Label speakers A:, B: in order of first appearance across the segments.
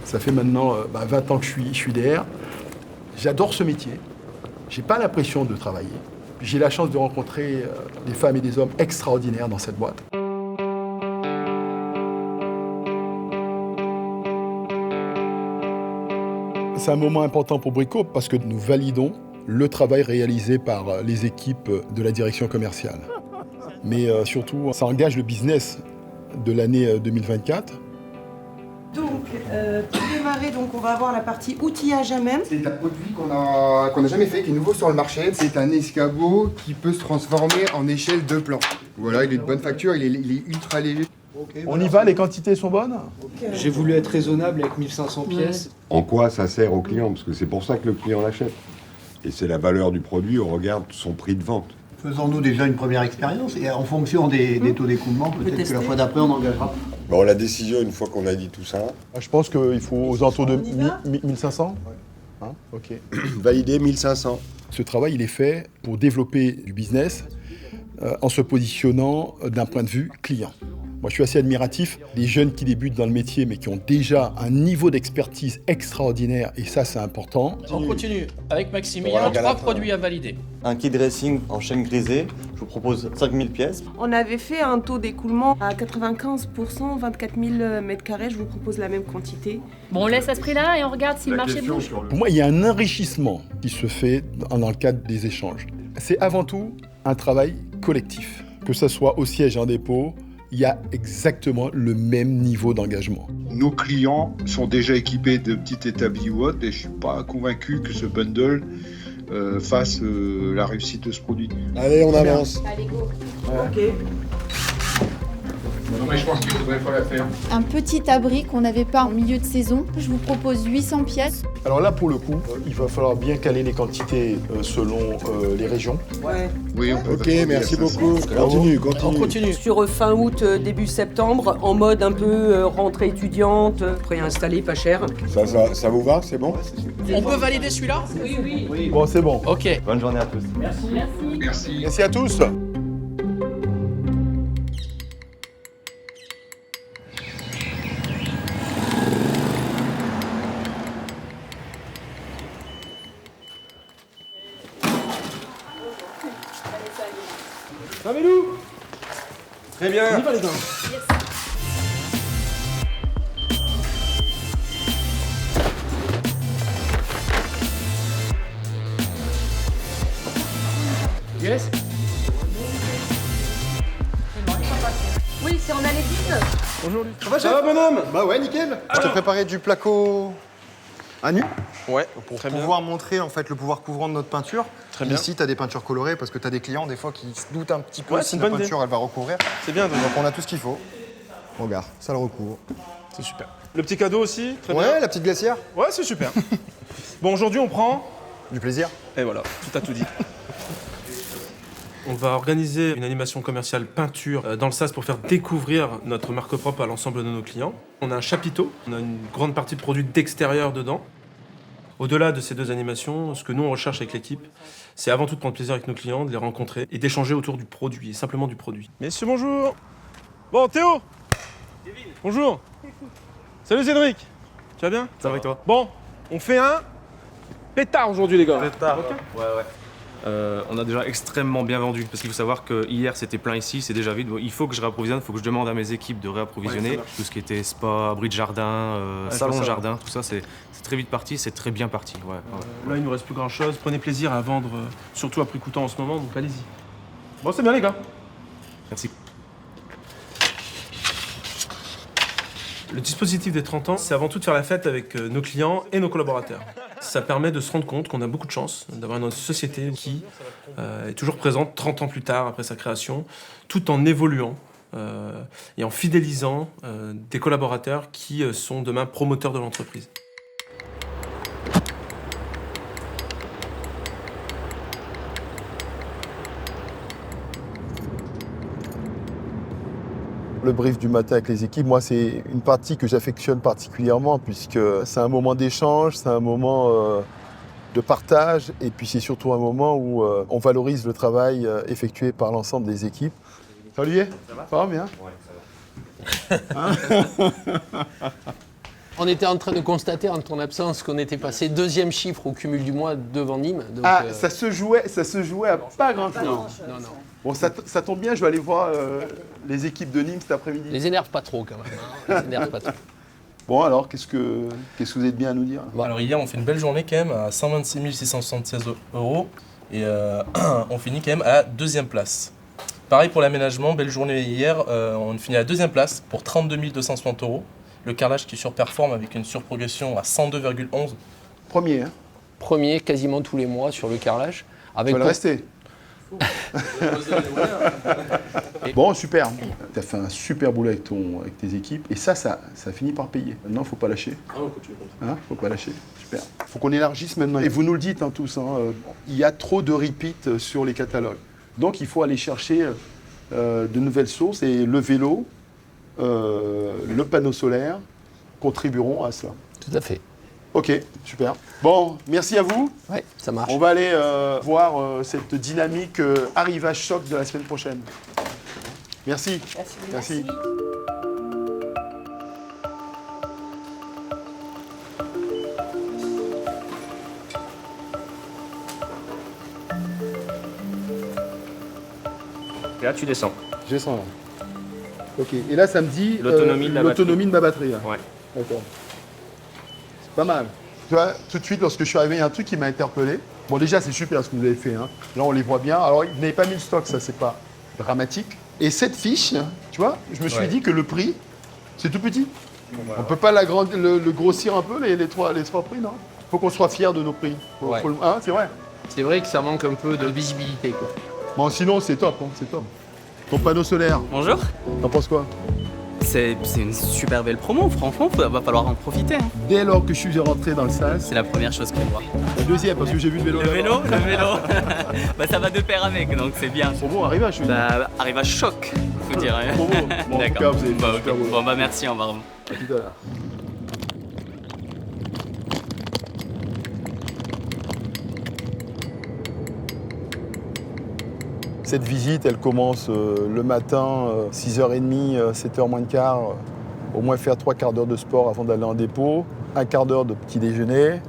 A: Ça fait maintenant 20 ans que je suis DR. J'adore ce métier. J'ai pas l'impression de travailler. J'ai la chance de rencontrer des femmes et des hommes extraordinaires dans cette boîte. C'est un moment important pour Brico parce que nous validons le travail réalisé par les équipes de la direction commerciale. Mais surtout, ça engage le business de l'année 2024.
B: Donc, pour démarrer, on va avoir la partie outillage à même.
C: C'est un produit qu'on a jamais fait, qui est nouveau sur le marché. C'est un escabeau qui peut se transformer en échelle de plan. Voilà, il est de bonne facture, il est ultra léger.
A: On y va, les quantités sont bonnes?
D: J'ai voulu être raisonnable avec 1500 pièces.
E: En quoi ça sert au client? Parce que c'est pour ça que le client l'achète. Et c'est la valeur du produit au regard de son prix de vente.
F: Faisons-nous déjà une première expérience et en fonction des taux d'écoulement, peut-être que la fois d'après on engagera.
E: Bon, la décision, une fois qu'on a dit tout ça,
A: Je pense qu'il faut aux alentours de 1500. Hein, ok.
E: valider 1500.
A: Ce travail, il est fait pour développer du business en se positionnant d'un point de vue client. Moi, je suis assez admiratif des jeunes qui débutent dans le métier, mais qui ont déjà un niveau d'expertise extraordinaire, et ça, c'est important.
G: On continue avec Maximilien, 3 produits à valider.
H: Un kit dressing en chaîne grisée, je vous propose 5000 pièces.
B: On avait fait un taux d'écoulement à 95%, 24 000 m². Je vous propose la même quantité.
I: Bon, on laisse à ce prix-là et on regarde si le marché bouge.
A: Pour moi, il y a un enrichissement qui se fait dans le cadre des échanges. C'est avant tout un travail collectif. Que ce soit au siège en dépôt, il y a exactement le même niveau d'engagement.
J: Nos clients sont déjà équipés de petits établis ou autres et je ne suis pas convaincu que ce bundle fasse la réussite de ce produit.
E: Allez, on avance.
I: Allez, go.
B: Ok.
C: Non mais je pense qu'il faudrait pas la faire.
K: Un petit abri qu'on n'avait pas en milieu de saison. Je vous propose 800 pièces.
A: Alors là, pour le coup, il va falloir bien caler les quantités selon les régions.
B: Ouais.
J: Oui, on peut
E: Ok, merci beaucoup. Continue.
G: On continue.
B: Sur fin août, début septembre, en mode un peu rentrée étudiante, préinstallé, pas cher.
E: Ça vous va? C'est bon?
G: On peut valider celui-là?
B: Oui.
A: Bon, c'est bon.
G: Ok.
H: Bonne journée à tous.
J: Merci.
A: Merci à tous.
H: Très bien.
G: On y va les gars. Yes.
I: Oui, c'est en allée 19.
A: Bonjour.
D: Ça va bonhomme?
C: Bah ouais, nickel. Je t'ai préparé du placo à nu.
D: Ouais,
C: Pour pouvoir montrer en fait le pouvoir couvrant de notre peinture.
D: Très bien.
C: Ici, tu as des peintures colorées parce que tu as des clients des fois qui se doutent un petit peu
D: Ouais,
C: si
D: c'est une
C: la
D: bonne
C: peinture elle va recouvrir.
D: C'est bien.
C: Donc on a tout ce qu'il faut. Regarde, ça le recouvre.
D: C'est super. Le petit cadeau aussi? Très
C: Ouais,
D: bien.
C: la petite glacière.
D: Ouais, c'est super. Bon, aujourd'hui on prend...
C: Du plaisir.
D: Et voilà, tout a tout dit. On va organiser une animation commerciale peinture dans le SAS pour faire découvrir notre marque propre à l'ensemble de nos clients. On a un chapiteau, on a une grande partie de produits d'extérieur dedans. Au-delà de ces deux animations, ce que nous on recherche avec l'équipe, c'est avant tout de prendre plaisir avec nos clients, de les rencontrer et d'échanger autour du produit, simplement du produit. Messieurs, bonjour. Bon, Théo. Bonjour. Salut Cédric. Tu vas bien?
H: Ça va avec toi?
D: Bon, on fait un pétard aujourd'hui les gars.
H: Pétard. Ouais. On a déjà extrêmement bien vendu parce qu'il faut savoir que hier c'était plein ici, c'est déjà vide. Il faut que je réapprovisionne, il faut que je demande à mes équipes de réapprovisionner. Tout ce qui était spa, abri de jardin, salon de jardin, tout ça c'est très vite parti, c'est très bien parti. Ouais.
D: Là il nous reste plus grand chose, prenez plaisir à vendre, surtout à prix coûtant en ce moment, donc allez-y. Bon c'est bien les gars.
H: Merci.
D: Le dispositif des 30 ans, c'est avant tout de faire la fête avec nos clients et nos collaborateurs. Ça permet de se rendre compte qu'on a beaucoup de chance d'avoir une société qui est toujours présente 30 ans plus tard après sa création, tout en évoluant et en fidélisant des collaborateurs qui sont demain promoteurs de l'entreprise.
A: Le brief du matin avec les équipes, moi, c'est une partie que j'affectionne particulièrement puisque c'est un moment d'échange, c'est un moment de partage et puis c'est surtout un moment où on valorise le travail effectué par l'ensemble des équipes. Salut Olivier, ça va bien?
H: Ouais, ça va.
G: On était en train de constater en ton absence qu'on était passé 2e chiffre au cumul du mois devant Nîmes. Donc,
A: ça se jouait à pas grand-chose.
G: Non.
A: Bon, ça tombe bien, je vais aller voir les équipes de Nîmes cet après-midi.
G: Les énerve pas trop quand même. Les énerve pas trop.
A: Bon, alors, qu'est-ce que vous avez de bien à nous dire?
L: Alors hier, on fait une belle journée quand même à 126 676 € et on finit quand même à la 2e place. Pareil pour l'aménagement, belle journée hier, on finit à la 2e place pour 32 260 €. Le carrelage qui surperforme avec une surprogression à 102,11.
A: Premier, hein?
G: Premier quasiment tous les mois sur le carrelage.
A: Tu vas le rester. Bon, super. Tu as fait un super boulot avec tes équipes et ça finit par payer. Maintenant, il ne faut pas lâcher. Faut pas lâcher. Super. Il faut qu'on élargisse maintenant. Et vous nous le dites tous, il y a trop de repeat sur les catalogues. Donc, il faut aller chercher de nouvelles sources et le vélo, le panneau solaire contribueront à cela.
G: Tout à fait.
A: Ok, super. Bon, merci à vous.
G: Ouais, ça marche.
A: On va aller voir cette dynamique arrivage choc de la semaine prochaine. Merci. Merci.
H: Et là, tu descends.
A: Je descends là. Ok, et là, ça me dit
H: l'autonomie
A: de ma batterie. Là.
H: Ouais.
A: D'accord. C'est pas mal. Tu vois, tout de suite, lorsque je suis arrivé, il y a un truc qui m'a interpellé. Bon, déjà, c'est super ce que vous avez fait. Hein. Là, on les voit bien. Alors, vous n'avez pas mis le stock, ça, c'est pas dramatique. Et cette fiche, tu vois, je me suis dit que le prix, c'est tout petit. On peut pas le grossir un peu, les trois prix, non? Il faut qu'on soit fiers de nos prix. Hein, c'est vrai.
G: C'est vrai que ça manque un peu de visibilité, quoi.
A: Bon, sinon, c'est top, hein, c'est top. Ton panneau solaire.
M: Bonjour.
A: T'en penses quoi?
M: C'est une super belle promo, franchement, va falloir en profiter. Hein.
A: Dès lors que je suis rentré dans le sas.
M: C'est la première chose que je vois.
A: La deuxième, parce que j'ai vu le vélo.
M: Le vélo bah ça va de pair avec, donc c'est bien.
A: Bon, arrivage.
M: Arrivage choc, faut dire. Hein.
A: Bon, d'accord.
M: Bon, bah merci, au revoir.
A: À tout à l'heure. Cette visite, elle commence le matin, 6h30, 7h moins le quart. Au moins faire 3/4 d'heure de sport avant d'aller en dépôt, 1/4 d'heure de petit déjeuner.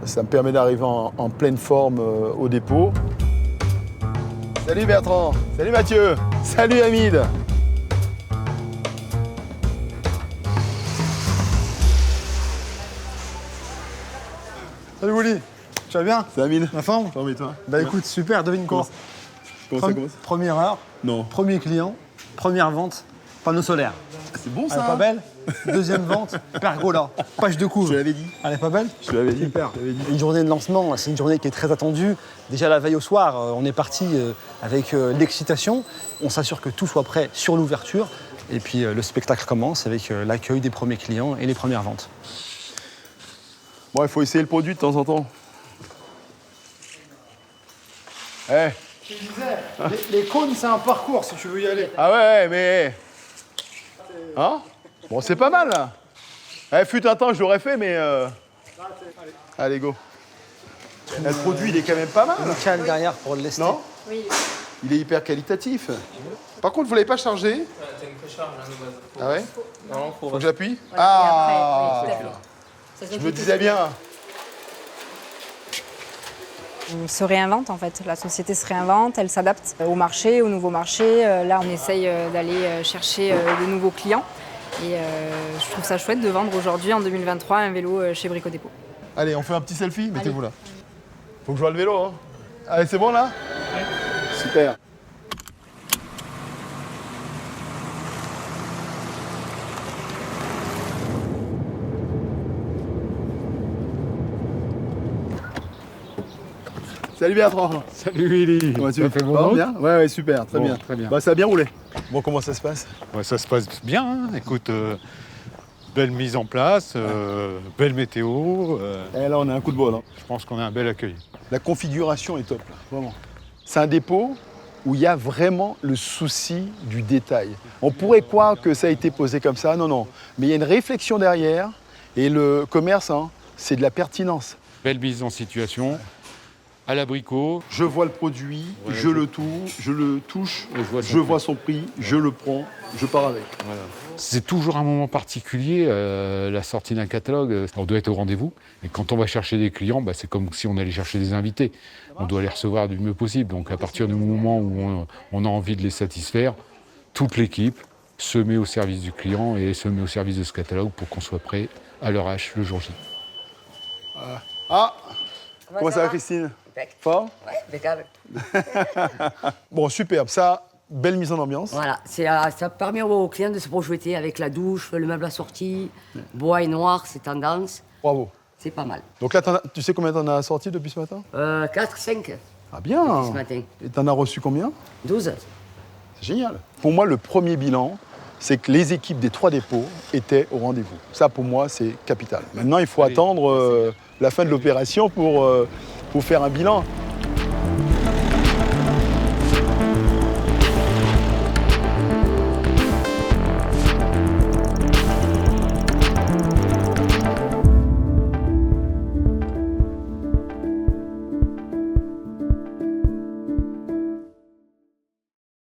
A: Ça me permet d'arriver en pleine forme au dépôt. Salut Bertrand, salut Mathieu, salut Hamid.
N: Salut Willy, tu vas bien?
A: C'est Hamid.
N: La forme?
A: Forme et toi?
N: Bah écoute, super, devine quoi?
A: Comment ça commence?
N: Première heure,
A: non.
N: Premier client, première vente, panneau solaire.
A: C'est bon ça.
N: Elle est pas belle? Deuxième vente, pergola, page de couvre.
A: Je l'avais dit.
N: Elle est pas belle?
A: Je l'avais dit.
N: Super. Une journée de lancement, c'est une journée qui est très attendue. Déjà la veille au soir, on est parti avec l'excitation. On s'assure que tout soit prêt sur l'ouverture. Et puis le spectacle commence avec l'accueil des premiers clients et les premières ventes.
A: Bon, il faut essayer le produit de temps en temps. Eh.
N: Je te disais, les cônes, c'est un parcours si tu veux y aller.
A: Ah ouais, mais... Hein? Bon, c'est pas mal, là. Fut un temps, je l'aurais fait, mais... Allez, go. Le produit, il est quand même pas mal.
N: Le cale derrière pour le lester.
A: Non?
I: Oui.
A: Il est hyper qualitatif. Par contre, vous l'avez pas chargé?
L: T'as une précharge, hein, de base.
A: Ah ouais?
L: Non,
A: Faut que j'appuie?
I: Ouais,
A: Ah!
I: et après, oui, tout à fait.
A: Je me disais bien.
O: On se réinvente en fait, la société se réinvente, elle s'adapte au marché, au nouveau marché. Là on essaye d'aller chercher de nouveaux clients et je trouve ça chouette de vendre aujourd'hui en 2023 un vélo chez Brico Dépôt.
A: Allez, on fait un petit selfie, mettez-vous là. Faut que je vois le vélo, hein. Allez, c'est bon là? Ouais. Super. Salut Bertrand.
P: Salut Willy.
A: Comment tu
P: Ça fait bon
A: vas
P: route?
A: bien? Ouais, super, très
P: Bon,
A: bien.
P: très bien.
A: Bah, ça a bien roulé. Bon, comment ça se passe?
P: Ouais, ça se passe bien. Hein. Écoute, belle mise en place, belle météo.
A: Et là, on a un coup de bol. Hein.
P: Je pense qu'on a un bel accueil.
A: La configuration est top, là, vraiment. C'est un dépôt où il y a vraiment le souci du détail. On pourrait croire que ça a été posé comme ça, non, non. Mais il y a une réflexion derrière, et le commerce, hein, c'est de la pertinence.
P: Belle mise en situation. à l'abricot.
A: Je vois le produit,
P: Voilà,
A: je le touche,
P: je vois son prix.
A: prix, je le prends, je pars avec.
P: Voilà. C'est toujours un moment particulier, la sortie d'un catalogue. On doit être au rendez-vous. Et quand on va chercher des clients, c'est comme si on allait chercher des invités. On doit les recevoir du mieux possible. Donc à partir du moment où on a envie de les satisfaire, toute l'équipe se met au service du client et se met au service de ce catalogue pour qu'on soit prêt à leur H le jour J.
A: Ah, comment ça va Christine? Fort?
Q: Ouais, impeccable.
A: Bon, superbe. Ça, belle mise en ambiance.
Q: Voilà, ça permet aux clients de se projeter avec la douche, le meuble assorti, bois et noir, c'est tendance.
A: Bravo.
Q: C'est pas mal.
A: Donc là, tu sais combien t'en as sorti depuis ce matin?
Q: 4, 5
A: Ah bien.
Q: depuis ce matin.
A: Et t'en as reçu combien?
Q: 12.
A: C'est génial. Pour moi, le premier bilan, c'est que les équipes des 3 dépôts étaient au rendez-vous. Ça, pour moi, c'est capital. Maintenant, il faut attendre la fin de l'opération pour faire un bilan.